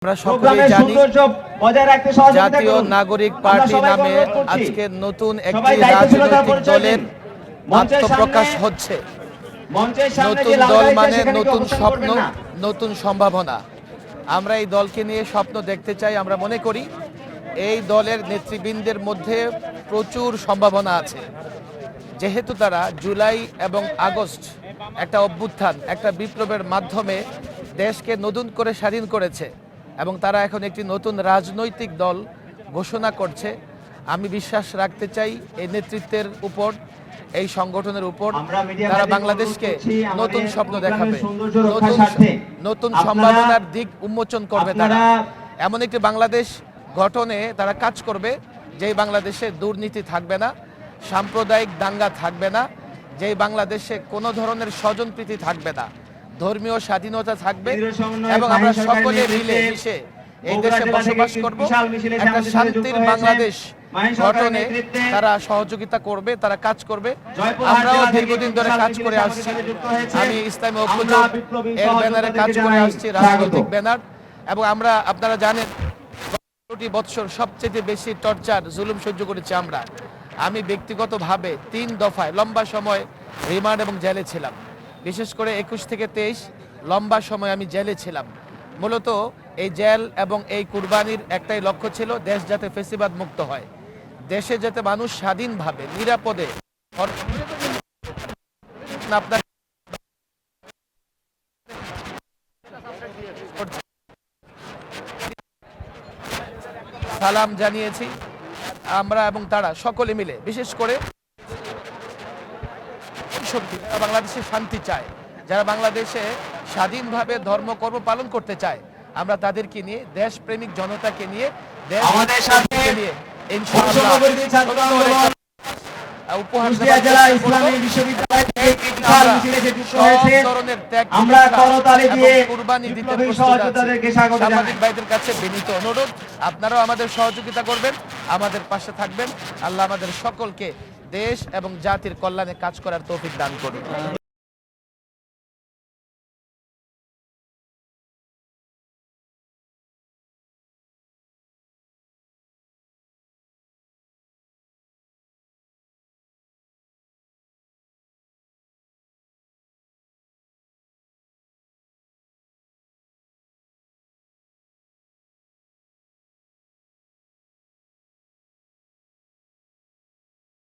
আমরা সকলেই জানি জাতীয় নাগরিক পার্টি নামে আজকে নতুন একটি রাজনৈতিক দলের আত্মপ্রকাশ হচ্ছে। নতুন দল মানে নতুন স্বপ্ন, নতুন সম্ভাবনা। আমরা এই দলকে নিয়ে স্বপ্ন দেখতে চাই। আমরা মনে করি এই দলের নেতৃবৃন্দের মধ্যে প্রচুর সম্ভাবনা আছে, যেহেতু তারা জুলাই এবং আগস্ট একটা অভ্যুত্থান, একটা বিপ্লবের মাধ্যমে দেশকে নতুন করে স্বাধীন করেছে এবং তারা এখন একটি নতুন রাজনৈতিক দল ঘোষণা করছে। আমি বিশ্বাস রাখতে চাই এই নেতৃত্বের উপর, এই সংগঠনের উপর। তারা বাংলাদেশকে নতুন স্বপ্ন দেখাবে, নতুন সম্ভাবনার দিক উন্মোচন করবে। তারা এমন একটি বাংলাদেশ গঠনে তারা কাজ করবে, যেই বাংলাদেশে দুর্নীতি থাকবে না, সাম্প্রদায়িক দাঙ্গা থাকবে না, যেই বাংলাদেশে কোনো ধরনের স্বজনপ্রীতি থাকবে না, ধর্মীয় স্বাধীনতা থাকবে এবং আমরা সকলে মিলে মিশে এই দেশে বসবাস করব। একটা শান্তির বাংলাদেশ গঠনে তারা সহযোগিতা করবে, তারা কাজ করবে। আমরাও দীর্ঘদিন ধরে কাজ করে আসছি। আমি ইসলামী ঐক্যজোট এর ব্যানারে কাজ করে আসছি, রাজনৈতিক ব্যানার। এবং আমরা, আপনারা জানেন, ১৫টি বৎসর সবচেয়ে বেশি টর্চার, জুলুম সহ্য করেছি আমরা। আমি ব্যক্তিগতভাবে ৩ দফায় লম্বা সময় রিমান্ড এবং জেলে ছিলাম। বিশেষ করে ২১ থেকে ২৩ লম্বা সময় আমি জেলে ছিলাম। মূলত এই জেল এবং এই কুরবানির একটাই লক্ষ্য ছিল, দেশ যাতে ফেসিবাদ মুক্ত হয়, দেশে যাতে মানুষ স্বাধীনভাবে নিরাপদে আপনার সালাম জানিয়েছি আমরা এবং তারা সকলে মিলে। বিশেষ করে বাংলাদেশে শান্তি চায়, যারা বাংলাদেশে স্বাধীনভাবে ধর্মকর্ম পালন করতে চায়, আমরা তাদেরকে নিয়ে, দেশপ্রেমিক জনতাকে নিয়ে, সাংবাদিক ভাইদের কাছে বিনীত অনুরোধ, আপনারাও আমাদের সহযোগিতা করবেন, আমাদের পাশে থাকবেন। আল্লাহ আমাদের সকলকে দেশ এবং জাতির কল্যাণে কাজ করার তৌফিক দান করুন।